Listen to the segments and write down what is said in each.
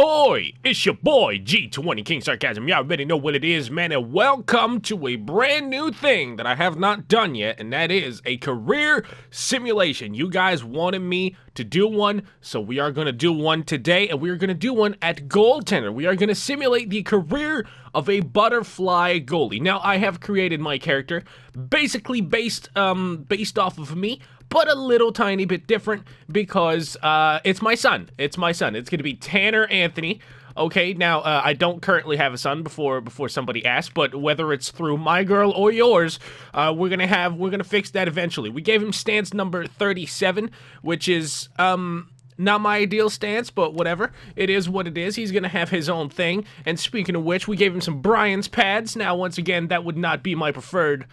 Oi, it's your boy G20 King Sarcasm. Y'all already know what it is, man, and welcome to a brand new thing that I have not done yet, and that is a career simulation. You guys wanted me to do one, so we are going to do one today, and we are going to do one at goaltender. We are going to simulate the career of a butterfly goalie. Now, I have created my character basically based off of me, but a little tiny bit different because it's my son. It's my son. It's going to be Tanner Anthony. Okay, now I don't currently have a son before somebody asks, but whether it's through my girl or yours, we're gonna fix that eventually. We gave him stance number 37, which is not my ideal stance, but whatever. It is what it is. He's gonna have his own thing. And speaking of which, we gave him some Brian's pads. Now, once again, that would not be my preferred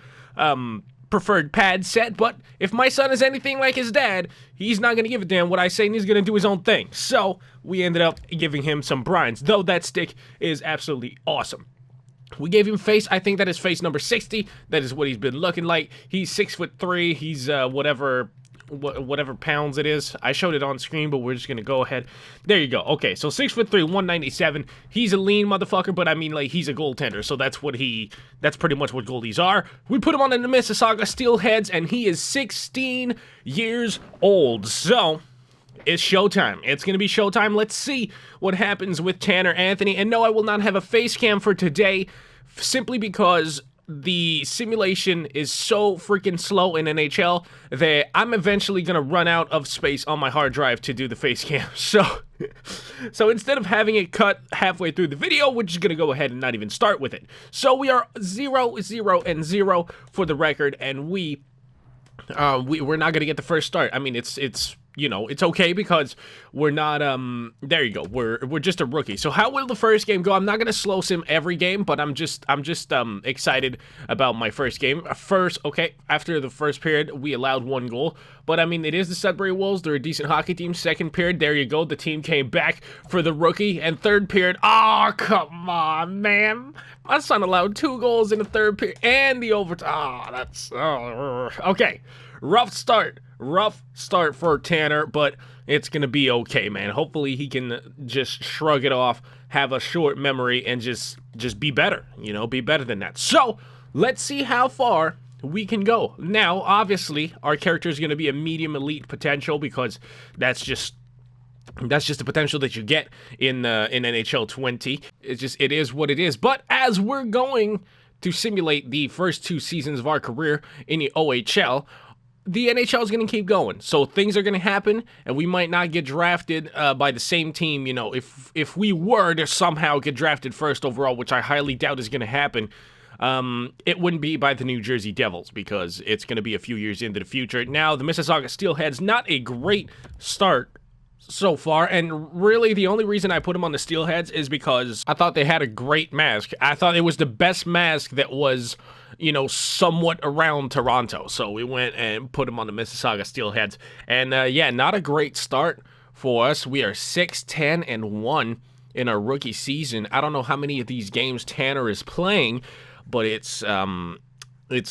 pad set, but if my son is anything like his dad, he's not going to give a damn what I say, and he's going to do his own thing. So we ended up giving him some Brian's, though that stick is absolutely awesome. We gave him face. I think that is face number 60. That is what he's been looking like. He's 6'3". He's whatever pounds it is. I showed it on screen, but we're just gonna go ahead. There you go. Okay, so 6'3", 197. He's a lean motherfucker, but I mean, like, he's a goaltender, so that's pretty much what goalies are. We put him on the Mississauga Steelheads, and he is 16 years old. So it's showtime. It's going to be showtime. Let's see what happens with Tanner Anthony. And no, I will not have a face cam for today, simply because the simulation is so freaking slow in NHL that I'm eventually going to run out of space on my hard drive to do the face cam. So instead of having it cut halfway through the video, we're just going to go ahead and not even start with it. So we are 0-0-0 for the record, and we're not going to get the first start. I mean, it's you know, it's okay because we're not, there you go, we're just a rookie. So how will the first game go? I'm not gonna slow sim every game, but I'm just excited about my first game. Okay, after the first period, we allowed 1 goal, but I mean, it is the Sudbury Wolves. They're a decent hockey team. Second period, there you go, the team came back for the rookie, and third period, oh, come on, man. My son allowed 2 goals in the third period, and the overtime. Okay, rough start for Tanner, but it's gonna be okay, man. Hopefully he can just shrug it off, have a short memory, and just be better, you know, be better than that. So let's see how far we can go. Now, obviously, our character is gonna be a medium elite potential because that's just the potential that you get in NHL 20. It is what it is. But as we're going to simulate the first 2 seasons of our career in the OHL, the NHL is going to keep going. So things are going to happen, and we might not get drafted by the same team. You know, if we were to somehow get drafted first overall, which I highly doubt is going to happen, it wouldn't be by the New Jersey Devils because it's going to be a few years into the future. Now, the Mississauga Steelheads, not a great start so far, and really the only reason I put them on the Steelheads is because I thought they had a great mask. I thought it was the best mask that was, you know, somewhat around Toronto. So we went and put them on the Mississauga Steelheads. And yeah, not a great start for us. We are 6-10-1 in our rookie season. I don't know how many of these games Tanner is playing, but it's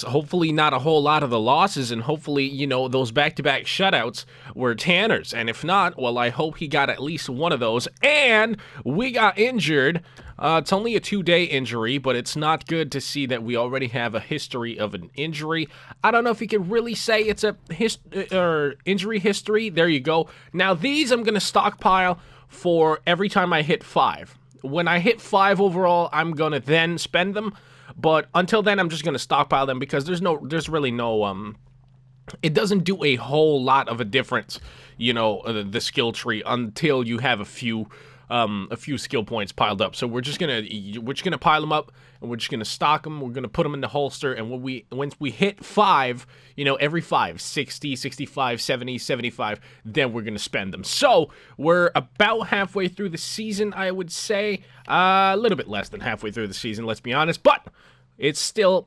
hopefully not a whole lot of the losses, and hopefully, you know, those back-to-back shutouts were Tanner's. And if not, well, I hope he got at least one of those. And we got injured. It's only a 2-day injury, but it's not good to see that we already have a history of an injury. I don't know if you could really say it's a injury history. There you go. Now, these I'm going to stockpile for every time I hit 5. When I hit 5 overall, I'm going to then spend them. But until then, I'm just going to stockpile them because there's really no, it doesn't do a whole lot of a difference, you know, the skill tree until you have a few skill points piled up. So we're just gonna pile them up, and we're just gonna stock them. We're gonna put them in the holster, and once we hit 5, you know, every 5, 60, 65, 70, 75, then we're gonna spend them. So we're about halfway through the season, I would say, a little bit less than halfway through the season, let's be honest, but it's still,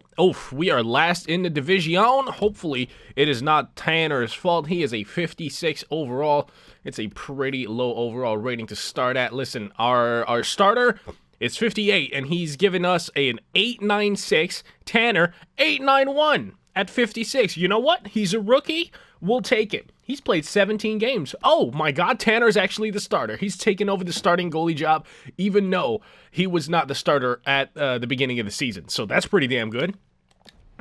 we are last in the division. Hopefully, it is not Tanner's fault. He is a 56 overall. It's a pretty low overall rating to start at. Listen, our starter is 58, and he's given us an 8.96. Tanner, 8.91 at 56. You know what? He's a rookie. We'll take it. He's played 17 games. Oh my God, Tanner's actually the starter. He's taken over the starting goalie job, even though he was not the starter at the beginning of the season. So that's pretty damn good.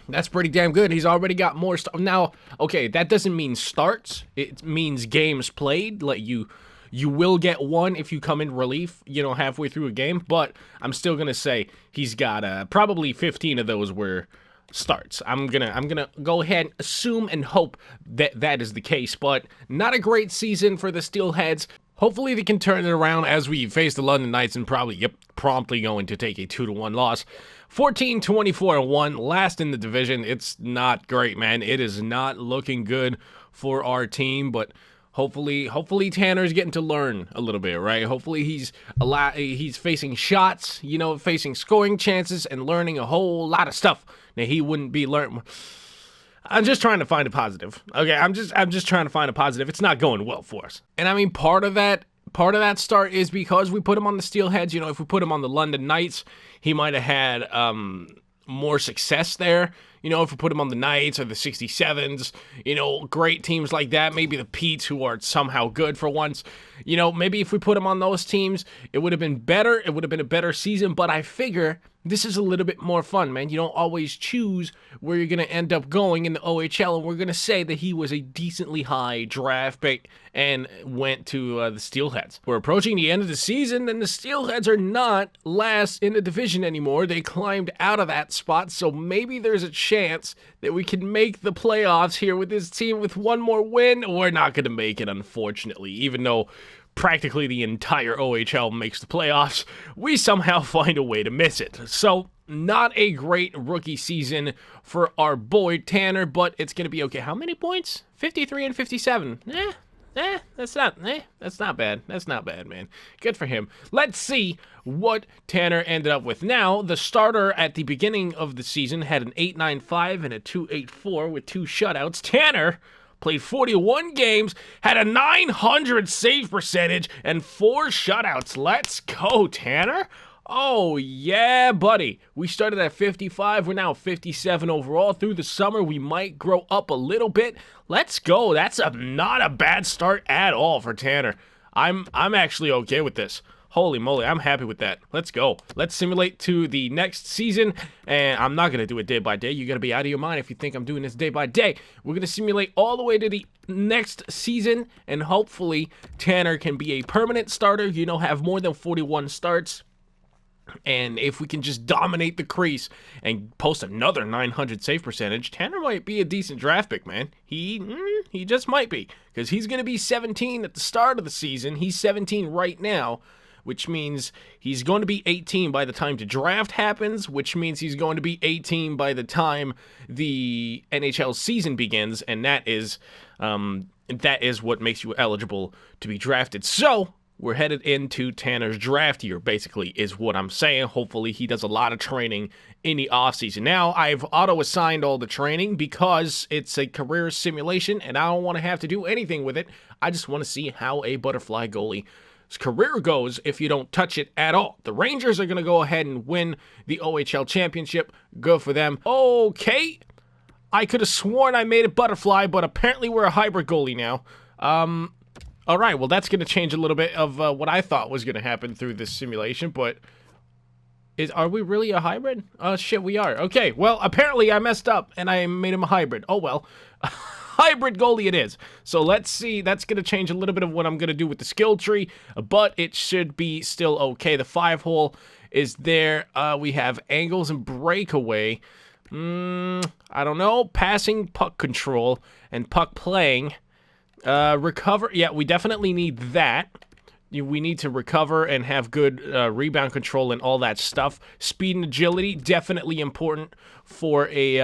That's pretty damn good. He's already got more stuff. Now, okay, that doesn't mean starts. It means games played. Like you will get one if you come in relief, halfway through a game. But I'm still going to say he's got probably 15 of those were starts. I'm gonna go ahead and assume and hope that that is the case, but not a great season for the Steelheads. Hopefully they can turn it around as we face the London Knights and probably, promptly going to take a 2-1 loss. 14-24-1, last in the division. It's not great, man. It is not looking good for our team, but hopefully Tanner's getting to learn a little bit, right? Hopefully he's facing shots, facing scoring chances and learning a whole lot of stuff that he wouldn't be learning. I'm just trying to find a positive. Okay, I'm just trying to find a positive. It's not going well for us. And I mean, part of that start is because we put him on the Steelheads. If we put him on the London Knights, he might have had more success there. If we put him on the Knights or the 67s, great teams like that, maybe the Petes who are somehow good for once, maybe if we put him on those teams, it would have been better. It would have been a better season, but I figure this is a little bit more fun, man. You don't always choose where you're going to end up going in the OHL, and we're going to say that he was a decently high draft pick and went to the Steelheads. We're approaching the end of the season, and the Steelheads are not last in the division anymore. They climbed out of that spot, so maybe there's a chance that we can make the playoffs here with this team with one more win. We're not going to make it, unfortunately, even though practically the entire OHL makes the playoffs, we somehow find a way to miss it. So, not a great rookie season for our boy Tanner, but it's going to be okay. How many points? 53 and 57. That's not bad. That's not bad, man. Good for him. Let's see what Tanner ended up with. Now, the starter at the beginning of the season had an 8.95 and a 2.84 with 2 shutouts. Tanner played 41 games, had a 900 save percentage, and 4 shutouts. Let's go, Tanner. Oh, yeah, buddy. We started at 55. We're now 57 overall. Through the summer, we might grow up a little bit. Let's go. That's not a bad start at all for Tanner. I'm actually okay with this. Holy moly, I'm happy with that. Let's go. Let's simulate to the next season, and I'm not going to do it day by day. You're going to be out of your mind if you think I'm doing this day by day. We're going to simulate all the way to the next season, and hopefully Tanner can be a permanent starter, have more than 41 starts. And if we can just dominate the crease and post another 900 save percentage, Tanner might be a decent draft pick, man. He just might be, because he's going to be 17 at the start of the season. He's 17 right now, which means he's going to be 18 by the time the draft happens, which means he's going to be 18 by the time the NHL season begins, and that is what makes you eligible to be drafted. So, we're headed into Tanner's draft year, basically, is what I'm saying. Hopefully, he does a lot of training in the offseason. Now, I've auto-assigned all the training because it's a career simulation, and I don't want to have to do anything with it. I just want to see how a butterfly goalie's career goes if you don't touch it at all. The Rangers are going to go ahead and win the OHL championship. Go for them. Okay. I could have sworn I made it butterfly, but apparently we're a hybrid goalie now. All right, well, that's going to change a little bit of what I thought was going to happen through this simulation, but are we really a hybrid? Oh, shit, we are. Okay, well, apparently I messed up, and I made him a hybrid. Oh, well. Hybrid goalie it is. So let's see. That's going to change a little bit of what I'm going to do with the skill tree, but it should be still okay. The 5-hole is there. We have angles and breakaway. I don't know. Passing, puck control, and puck playing. Recover. Yeah, we definitely need that. We need to recover and have good rebound control and all that stuff. Speed and agility, definitely important for a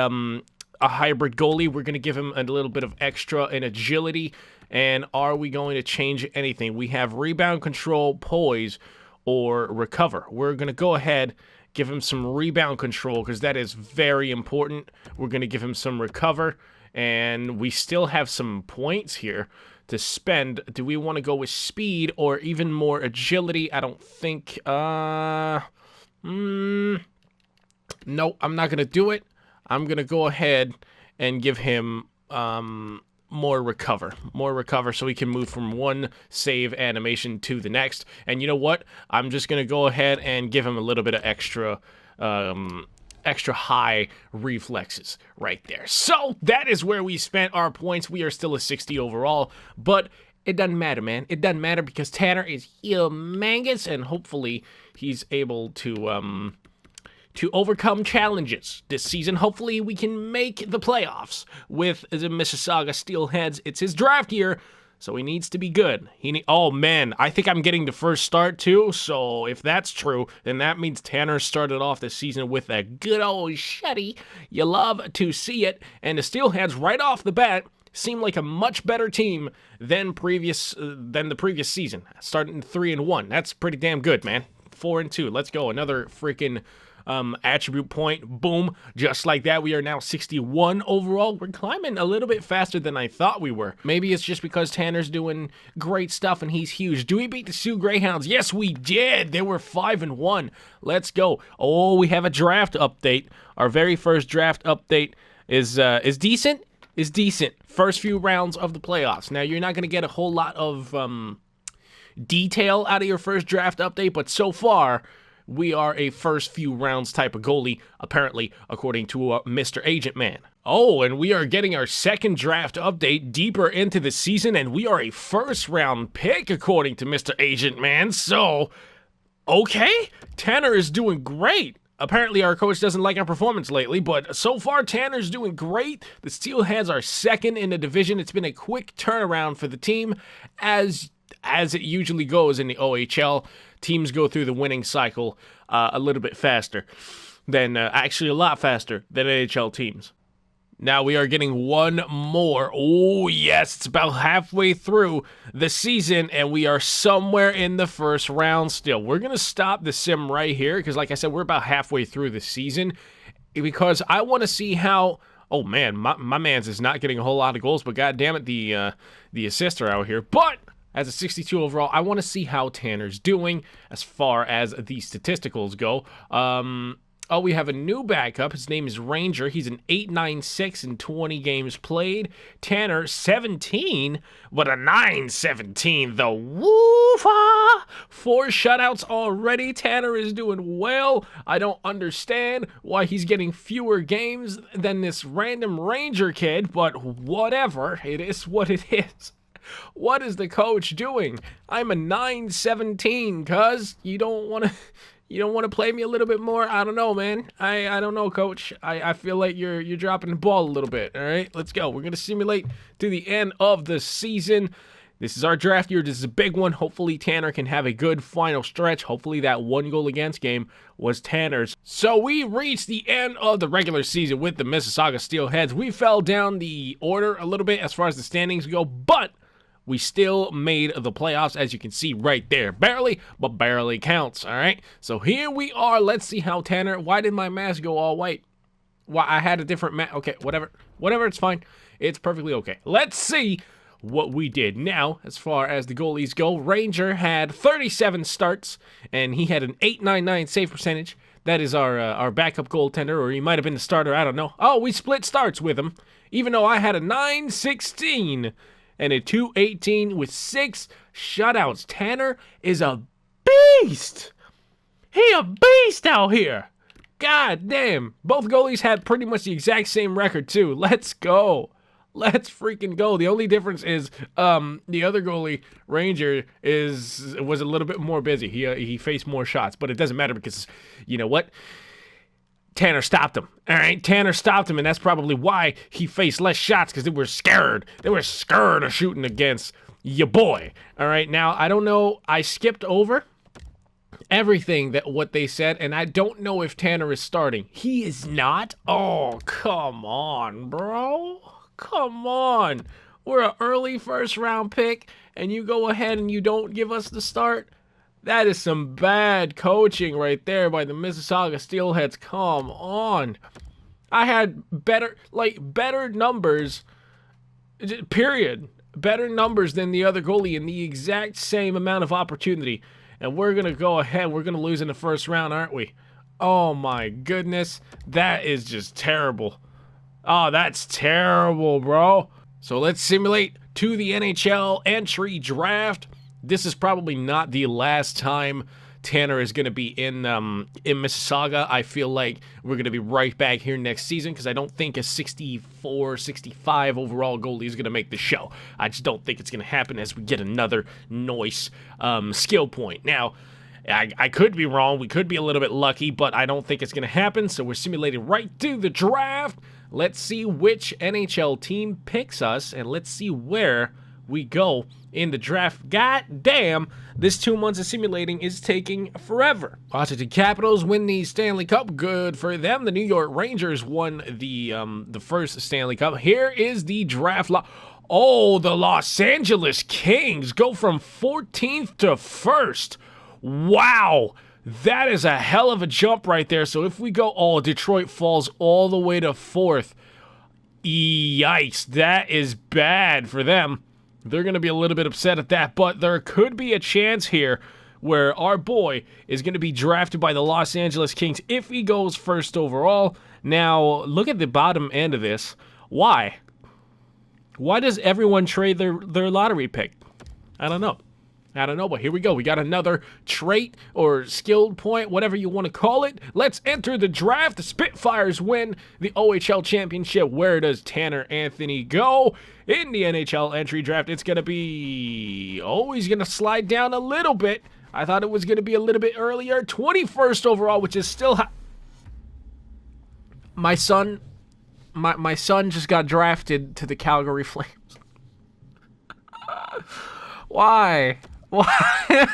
hybrid goalie. We're going to give him a little bit of extra in agility. And are we going to change anything? We have rebound control, poise, or recover. We're going to go ahead, give him some rebound control because that is very important. We're going to give him some recover. And we still have some points here to spend. Do we want to go with speed or even more agility? I don't think. No, I'm not going to do it. I'm going to go ahead and give him more recover so we can move from one save animation to the next. And you know what? I'm just going to go ahead and give him a little bit of extra high reflexes right there. So that is where we spent our points. We are still a 60 overall, but it doesn't matter, man. It doesn't matter because Tanner is humongous, and hopefully he's able to overcome challenges this season. Hopefully we can make the playoffs with the Mississauga Steelheads. It's his draft year, so he needs to be good. Oh man, I think I'm getting the first start too, so if that's true, then that means Tanner started off the season with a good old shutty. You love to see it, and the Steelheads right off the bat seem like a much better team than the previous season. Starting 3-1. That's pretty damn good, man. 4-2. Let's go. Another freaking attribute point. Boom. Just like that, we are now 61 overall. We're climbing a little bit faster than I thought we were. Maybe it's just because Tanner's doing great stuff and he's huge. Do we beat the Sioux Greyhounds? Yes, we did. They were 5-1. Let's go. Oh, we have a draft update. Our very first draft update is decent. Is decent. First few rounds of the playoffs. Now, you're not going to get a whole lot of detail out of your first draft update, but so far, we are a first few rounds type of goalie, apparently, according to Mr. Agent Man. Oh, and we are getting our second draft update deeper into the season, and we are a first round pick, according to Mr. Agent Man. So, okay, Tanner is doing great. Apparently, our coach doesn't like our performance lately, but so far, Tanner's doing great. The Steelheads are second in the division. It's been a quick turnaround for the team, as it usually goes in the OHL. Teams go through the winning cycle a little bit faster than, actually a lot faster than NHL teams. Now we are getting one more. Oh, yes, it's about halfway through the season, and we are somewhere in the first round still. We're going to stop the sim right here because, like I said, we're about halfway through the season because I want to see how... Oh, man, my man's is not getting a whole lot of goals, but God damn it, the assists are out here. But as a 62 overall, I want to see how Tanner's doing as far as the statisticals go. Oh, we have a new backup. His name is Ranger. He's an 8.96 in 20 games played. Tanner, 17, but a 9.17. The woofa! 4 shutouts already. Tanner is doing well. I don't understand why he's getting fewer games than this random Ranger kid, but whatever. It is what it is. What is the coach doing? I'm a 9.17, cuz you don't want to play me a little bit more? I don't know, man. I don't know, coach. I feel like you're dropping the ball a little bit. All right, let's go. We're going to simulate to the end of the season. This is our draft year. This is a big one. Hopefully Tanner can have a good final stretch. Hopefully that 1 goal against game was Tanner's. So we reached the end of the regular season with the Mississauga Steelheads. We fell down the order a little bit as far as the standings go, but we still made the playoffs, as you can see right there. Barely, but barely counts, all right? So here we are. Let's see how Tanner... Why did my mask go all white? Why, I had a different mask. Okay, whatever. Whatever, it's fine. It's perfectly okay. Let's see what we did. Now, as far as the goalies go, Ranger had 37 starts, and he had an 8.99 save percentage. That is our backup goaltender, or he might have been the starter. I don't know. Oh, we split starts with him, even though I had a 9.16 and a 2.18 with 6 shutouts. Tanner is a beast. He a beast out here. God damn. Both goalies had pretty much the exact same record too. Let's go. Let's freaking go. The only difference is the other goalie, Ranger, was a little bit more busy. He faced more shots, but it doesn't matter because you know what? Tanner stopped him. All right, Tanner stopped him, and that's probably why he faced less shots, because they were scared. They were scared of shooting against your boy. All right, now, I don't know. I skipped over everything what they said, and I don't know if Tanner is starting. He is not? Oh, come on, bro. Come on. We're an early first-round pick, and you go ahead and you don't give us the start? That is some bad coaching right there by the Mississauga Steelheads. Come on. I had better numbers, period. Better numbers than the other goalie in the exact same amount of opportunity. And we're going to go ahead. We're going to lose in the first round, aren't we? Oh, my goodness. That is just terrible. Oh, that's terrible, bro. So let's simulate to the NHL entry draft. This is probably not the last time Tanner is going to be in Mississauga. I feel like we're going to be right back here next season because I don't think a 64, 65 overall goalie is going to make the show. I just don't think it's going to happen as we get another nice skill point. Now, I could be wrong. We could be a little bit lucky, but I don't think it's going to happen. So we're simulating right to the draft. Let's see which NHL team picks us, and let's see where we go in the draft. God damn, this 2 months of simulating is taking forever. Washington Capitals win the Stanley Cup. Good for them. The New York Rangers won the first Stanley Cup. Here is the draft lot. Oh, the Los Angeles Kings go from 14th to 1st. Wow. That is a hell of a jump right there. So if we go, oh, Detroit falls all the way to 4th. Yikes. That is bad for them. They're going to be a little bit upset at that, but there could be a chance here where our boy is going to be drafted by the Los Angeles Kings if he goes first overall. Now, look at the bottom end of this. Why? Why does everyone trade their lottery pick? I don't know, but here we go. We got another trait or skilled point, whatever you want to call it. Let's enter the draft. The Spitfires win the OHL championship. Where does Tanner Anthony go in the NHL entry draft? It's going to be... oh, he's going to slide down a little bit. I thought it was going to be a little bit earlier. 21st overall, which is still high. My son just got drafted to the Calgary Flames. Why? Why?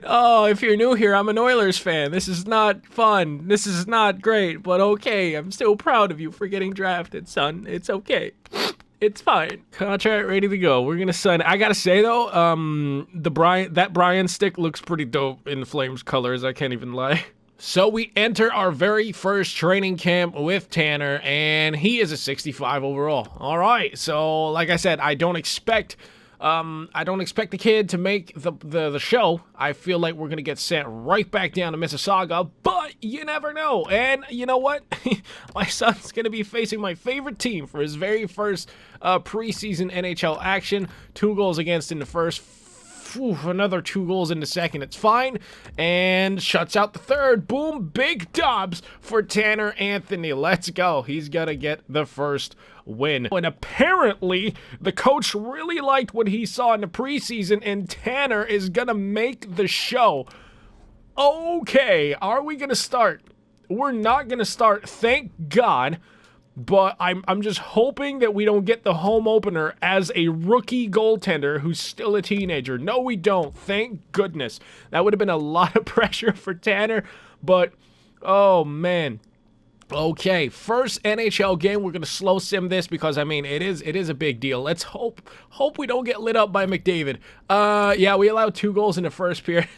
Oh, if you're new here, I'm an Oilers fan. This is not fun. This is not great, but okay. I'm still proud of you for getting drafted, son. It's okay. It's fine. Contract ready to go. We're gonna sign. I gotta say though, that Brian stick looks pretty dope in the Flames colors. I can't even lie. So we enter our very first training camp with Tanner, and he is a 65 overall. All right. So like I said, I don't expect the kid to make the show. I feel like we're going to get sent right back down to Mississauga, but you never know. And you know what? My son's going to be facing my favorite team for his very first preseason NHL action. 2 goals against in the first. Another 2 goals in the second. It's fine. And shuts out the third. Boom. Big dubs for Tanner Anthony. Let's go. He's going to get the first win. And apparently, the coach really liked what he saw in the preseason, and Tanner is going to make the show. Okay. Are we going to start? We're not going to start. Thank God. But I'm just hoping that we don't get the home opener as a rookie goaltender who's still a teenager. No, we don't. Thank goodness. That would have been a lot of pressure for Tanner. But, oh, man. Okay, first NHL game. We're going to slow sim this because, I mean, it is a big deal. Let's hope we don't get lit up by McDavid. Yeah, we allowed 2 goals in the first period.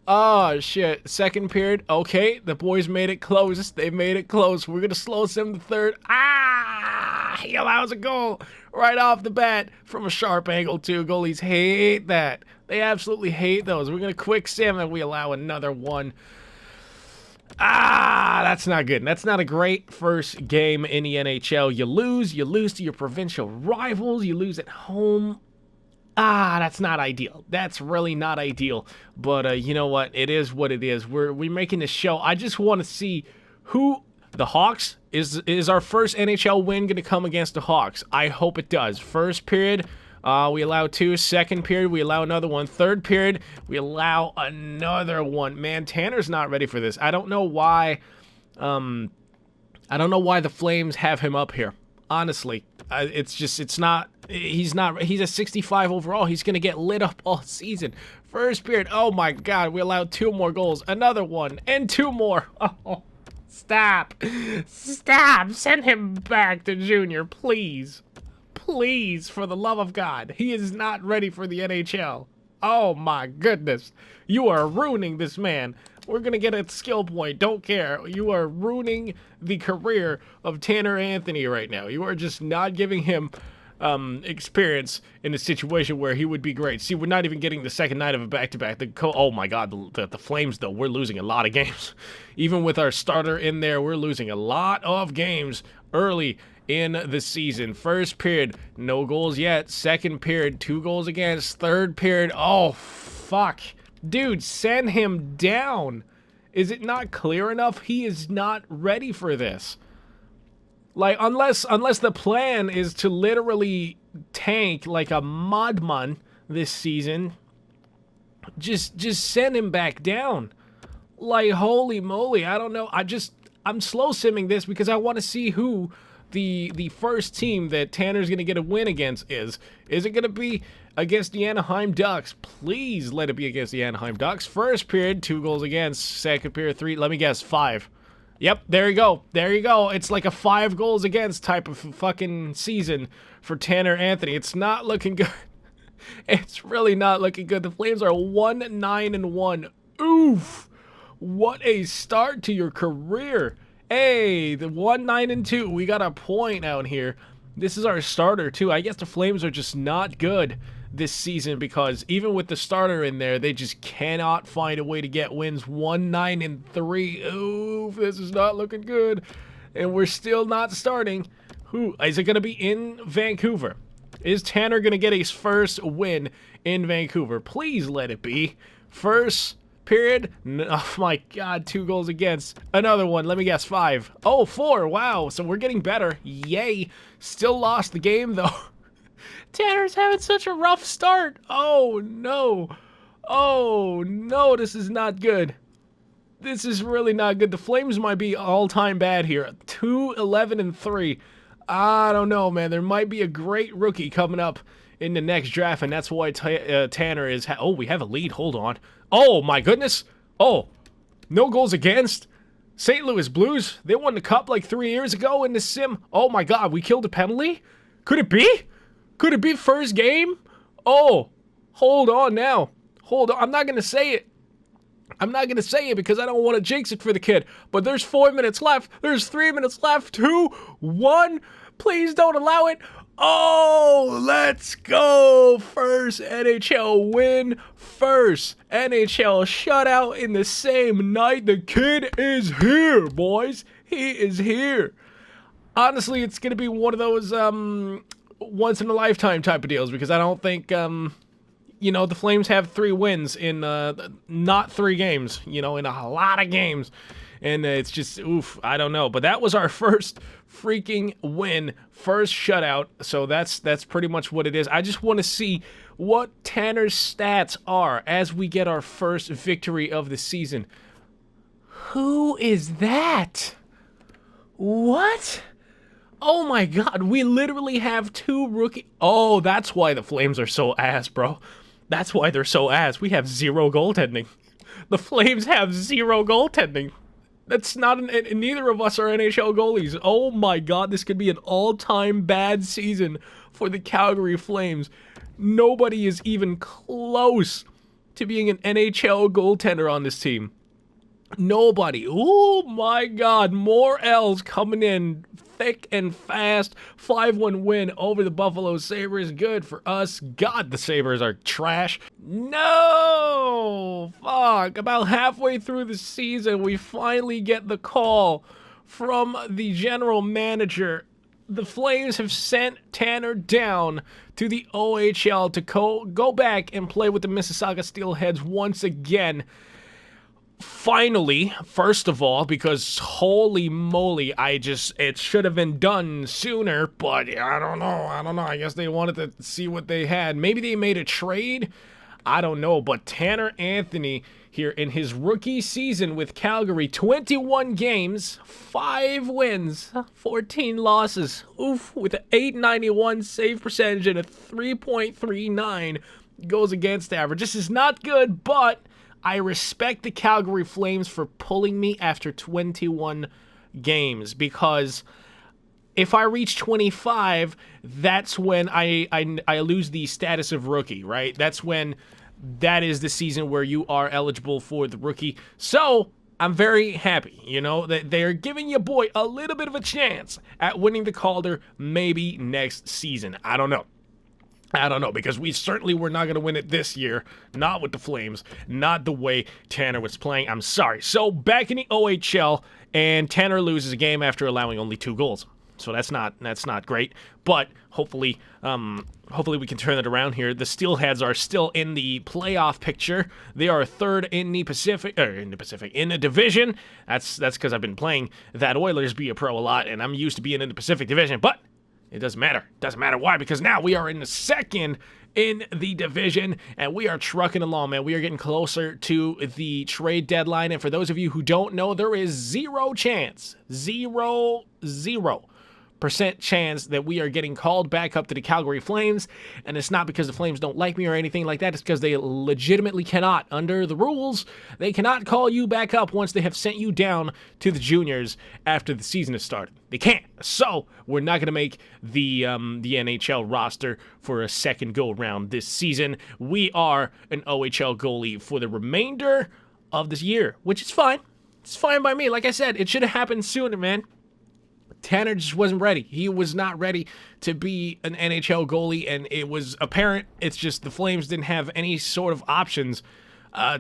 Oh, shit. Second period. Okay, the boys made it close. They made it close. We're going to slow sim the third. He allows a goal right off the bat from a sharp angle, too. Goalies hate that. They absolutely hate those. We're going to quick sim, and we allow another one. That's not good. That's not a great first game in the NHL. You lose to your provincial rivals. You lose at home. That's not ideal. That's really not ideal. But you know what? It is what it is. We're making this show. I just want to see who the Hawks is our first NHL win going to come against the Hawks. I hope it does. First period, we allow 2. Second period, we allow another one. Third period, we allow another one. Man, Tanner's not ready for this. I don't know why. I don't know why the Flames have him up here. Honestly, it's not. He's a 65 overall. He's going to get lit up all season. First period. Oh, my God. We allowed 2 more goals. Another one. And 2 more. Oh, stop. Stop. Send him back to junior, please. Please, for the love of God. He is not ready for the NHL. Oh, my goodness. You are ruining this man. We're going to get a skill point. Don't care. You are ruining the career of Tanner Anthony right now. You are just not giving him experience in a situation where he would be great. See, we're not even getting the second night of a back-to-back. Oh, my God. The Flames, though, we're losing a lot of games. Even with our starter in there, we're losing a lot of games early in the season. First period, no goals yet. Second period, 2 goals against. Third period, oh, fuck. Dude, send him down. Is it not clear enough? He is not ready for this. Like, unless the plan is to literally tank like a madman this season, just send him back down. Like, holy moly, I don't know. I'm slow simming this because I want to see who the first team that Tanner's going to get a win against is. Is it going to be against the Anaheim Ducks? Please let it be against the Anaheim Ducks. First period, 2 goals against. Second period, 3. Let me guess, 5. Yep, there you go. There you go. It's like a 5 goals against type of fucking season for Tanner Anthony. It's not looking good. It's really not looking good. The Flames are 1-9-1. Oof. What a start to your career. Hey, the 1-9-2. We got a point out here. This is our starter, too. I guess the Flames are just not good this season because even with the starter in there, they just cannot find a way to get wins. 1-9-3. Oof, this is not looking good. And we're still not starting. Who is it going to be in Vancouver? Is Tanner going to get his first win in Vancouver? Please let it be. First period. Oh my god, 2 goals against. Another one. Let me guess, 5. Oh, 4. Wow. So we're getting better. Yay. Still lost the game though. Tanner's having such a rough start. Oh no. Oh no, this is not good. This is really not good. The Flames might be all-time bad here. 2-11-3. I don't know, man. There might be a great rookie coming up in the next draft, and that's why Tanner is... oh, we have a lead. Hold on. Oh, my goodness. Oh, no goals against. St. Louis Blues, they won the Cup like 3 years ago in the sim. Oh, my God. We killed a penalty? Could it be? Could it be first game? Oh, hold on now. Hold on. I'm not going to say it. I'm not going to say it because I don't want to jinx it for the kid. But there's 4 minutes left. There's 3 minutes left. 2, 1. Please don't allow it. Oh, let's go. First NHL win. First NHL shutout in the same night. The kid is here, boys. He is here. Honestly, it's going to be one of those once-in-a-lifetime type of deals because I don't think... the Flames have 3 wins in not 3 games, in a lot of games. And it's just, oof, I don't know. But that was our first freaking win, first shutout. So that's pretty much what it is. I just want to see what Tanner's stats are as we get our first victory of the season. Who is that? What? Oh my god, we literally have 2 rookie... Oh, that's why the Flames are so ass, bro. That's why they're so ass. We have 0 goaltending. The Flames have 0 goaltending. That's not... neither of us are NHL goalies. Oh my god, this could be an all-time bad season for the Calgary Flames. Nobody is even close to being an NHL goaltender on this team. Nobody. Oh my god, more L's coming in thick and fast. 5-1 win over the Buffalo Sabres. Good for us. God, the Sabres are trash. No! Fuck. About halfway through the season, we finally get the call from the general manager. The Flames have sent Tanner down to the OHL to go back and play with the Mississauga Steelheads once again. Finally, first of all, because holy moly, it should have been done sooner, but I don't know. I guess they wanted to see what they had. Maybe they made a trade. I don't know, but Tanner Anthony here in his rookie season with Calgary, 21 games, 5 wins, 14 losses. Oof, with an .891 save percentage and a 3.39 goals against average. This is not good, but I respect the Calgary Flames for pulling me after 21 games because if I reach 25, that's when I lose the status of rookie, right? That's when that is the season where you are eligible for the rookie. So I'm very happy, that they're giving your boy a little bit of a chance at winning the Calder maybe next season. I don't know, because we certainly were not going to win it this year. Not with the Flames. Not the way Tanner was playing. I'm sorry. So, back in the OHL, and Tanner loses a game after allowing only 2 goals. so that's not great. But hopefully we can turn it around here. The Steelheads are still in the playoff picture. They are third in the division. That's because I've been playing that Oilers Be a Pro a lot, and I'm used to being in the Pacific Division. But it doesn't matter. Doesn't matter why, because now we are in the second in the division, and we are trucking along, man. We are getting closer to the trade deadline, and for those of you who don't know, there is zero chance, 0% chance that we are getting called back up to the Calgary Flames, and it's not because the Flames don't like me or anything like that. It's because they legitimately cannot, under the rules, they cannot call you back up once they have sent you down to the juniors after the season has started. They can't. So we're not going to make the NHL roster for a second go-round this season. We are an OHL goalie for the remainder of this year, which is fine. It's fine by me. Like I said, it should have happened sooner, man. Tanner just wasn't ready. He was not ready to be an NHL goalie, and it was apparent. It's just the Flames didn't have any sort of options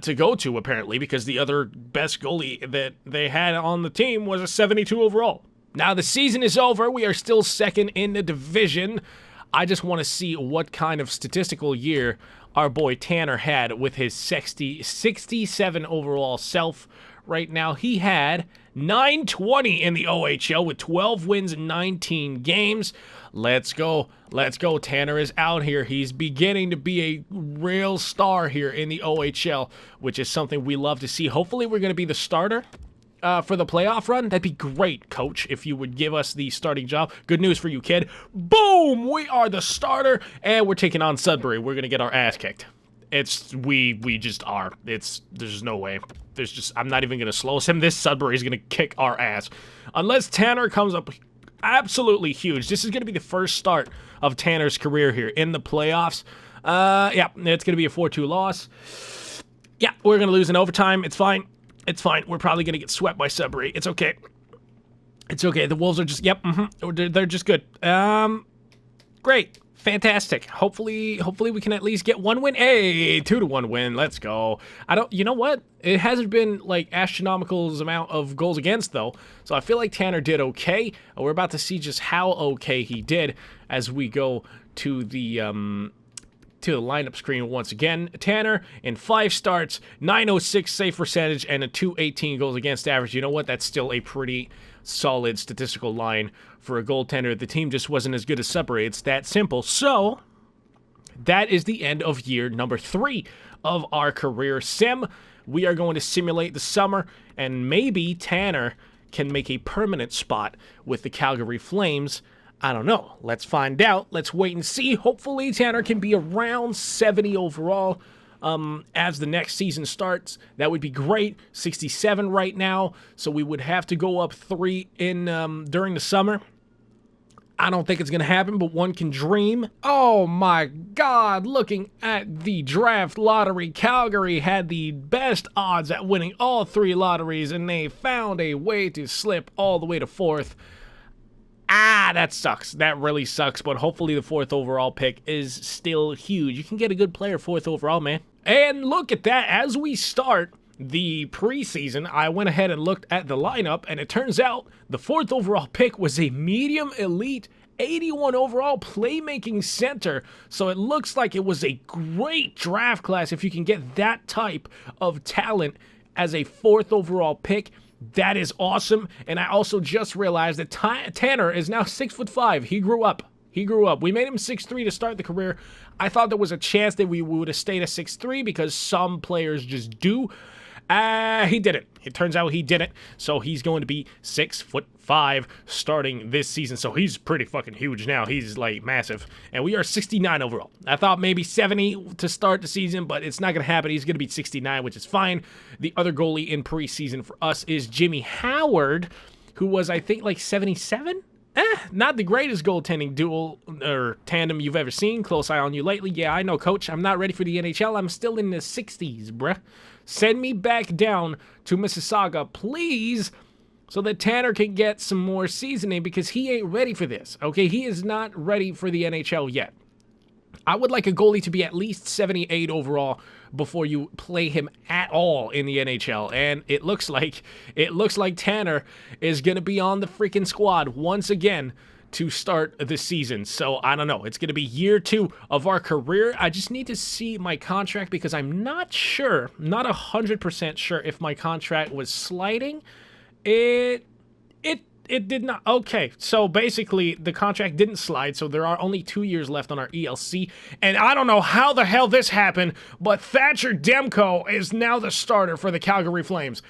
to go to, apparently, because the other best goalie that they had on the team was a 72 overall. Now, the season is over. We are still second in the division. I just want to see what kind of statistical year our boy Tanner had with his 67 overall self. Right now, he had 920 in the OHL with 12 wins in 19 games. Let's go. Let's go. Tanner is out here. He's beginning to be a real star here in the OHL, which is something we love to see. Hopefully, we're going to be the starter for the playoff run. That'd be great, coach, if you would give us the starting job. Good news for you, kid. Boom! We are the starter, and we're taking on Sudbury. We're going to get our ass kicked. We just are. There's no way. I'm not even going to slow him. This Sudbury is going to kick our ass. Unless Tanner comes up absolutely huge. This is going to be the first start of Tanner's career here in the playoffs. Yeah, it's going to be a 4-2 loss. Yeah, we're going to lose in overtime. It's fine. It's fine. We're probably going to get swept by Sudbury. It's okay. It's okay. The Wolves are just, they're just good. Great. Fantastic. Hopefully we can at least get one win. Hey, 2-1 win. Let's go. You know what? It hasn't been like astronomical amount of goals against though. So I feel like Tanner did okay. We're about to see just how okay he did as we go to the lineup screen once again. Tanner in 5 starts, 906 save percentage, and a 218 goals against average. You know what? That's still a pretty solid statistical line for a goaltender. The team just wasn't as good as Sudbury. It's that simple. So that is the end of year number 3 of our career sim. We are going to simulate the summer, and maybe Tanner can make a permanent spot with the Calgary Flames. I don't know. Let's find out. Let's wait and see. Hopefully Tanner can be around 70 overall as the next season starts. That would be great. 67 right now, so we would have to go up 3 in during the summer. I don't think it's going to happen, but one can dream. Oh my God, looking at the draft lottery, Calgary had the best odds at winning all 3 lotteries, and they found a way to slip all the way to 4th. That sucks. That really sucks, but hopefully the 4th overall pick is still huge. You can get a good player 4th overall, man. And look at that. As we start the preseason, I went ahead and looked at the lineup, and it turns out the 4th overall pick was a medium elite 81 overall playmaking center. So it looks like it was a great draft class if you can get that type of talent as a 4th overall pick. That is awesome. And I also just realized that Tanner is now 6'5". He grew up. We made him 6'3" to start the career. I thought there was a chance that we would have stayed at 6'3" because some players just do. He didn't. It turns out he didn't. So he's going to be 6'5" starting this season. So he's pretty fucking huge now. He's like massive. And we are 69 overall. I thought maybe 70 to start the season, but it's not going to happen. He's going to be 69, which is fine. The other goalie in preseason for us is Jimmy Howard, who was, I think, like 77? Not the greatest goaltending duel or tandem you've ever seen. Close eye on you lately. Yeah, I know, coach. I'm not ready for the NHL. I'm still in the 60s, bruh. Send me back down to Mississauga, please, so that Tanner can get some more seasoning because he ain't ready for this, okay? He is not ready for the NHL yet. I would like a goalie to be at least 78 overall before you play him at all in the NHL, and it looks like Tanner is going to be on the freaking squad once again to start the season. So I don't know. It's going to be year 2 of our career. I just need to see my contract because I'm not sure, not 100% sure if my contract was sliding. It did not. Okay, so basically the contract didn't slide, so there are only 2 years left on our ELC, and I don't know how the hell this happened, but Thatcher Demko is now the starter for the Calgary Flames.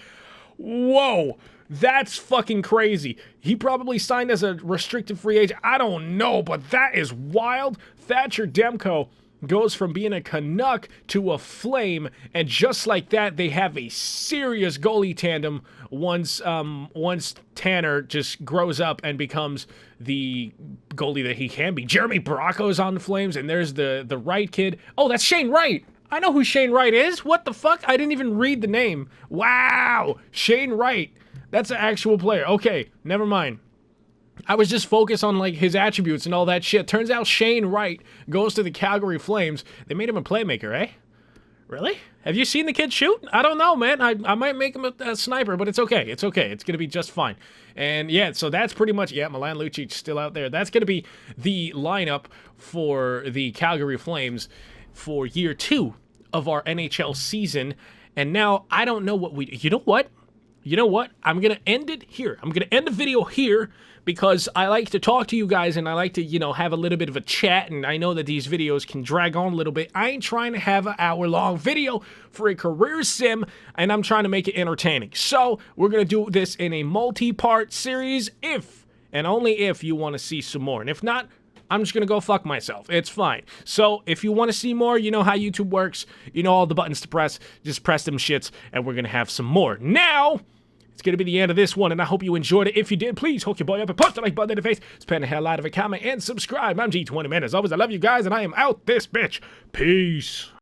Whoa, that's fucking crazy. He probably signed as a restricted free agent. I don't know, but that is wild. Thatcher Demko goes from being a Canuck to a Flame, and just like that, they have a serious goalie tandem once Tanner just grows up and becomes the goalie that he can be. Jeremy Bracco's on the Flames, and there's the Wright kid. Oh, that's Shane Wright. I know who Shane Wright is. What the fuck? I didn't even read the name. Wow, Shane Wright. That's an actual player. Okay, never mind. I was just focused on like his attributes and all that shit. Turns out Shane Wright goes to the Calgary Flames. They made him a playmaker, eh? Really? Have you seen the kid shoot? I don't know, man. I might make him a sniper, but it's okay. It's okay. It's going to be just fine. And yeah, so that's pretty much, yeah, Milan Lucic still out there. That's going to be the lineup for the Calgary Flames for year 2 of our NHL season. And now I don't know what you know what? You know what? I'm going to end it here. I'm going to end the video here because I like to talk to you guys and I like to, you know, have a little bit of a chat, and I know that these videos can drag on a little bit. I ain't trying to have an hour-long video for a career sim, and I'm trying to make it entertaining. So we're going to do this in a multi-part series if, and only if, you want to see some more. And if not, I'm just going to go fuck myself. It's fine. So if you want to see more, you know how YouTube works. You know all the buttons to press. Just press them shits, and we're going to have some more. Now, it's going to be the end of this one, and I hook you enjoyed it. If you did, please hook your boy up and punch the like button in the face. Spam the hell out of a comment and subscribe. I'm G20, man. As always, I love you guys, and I am out this bitch. Peace.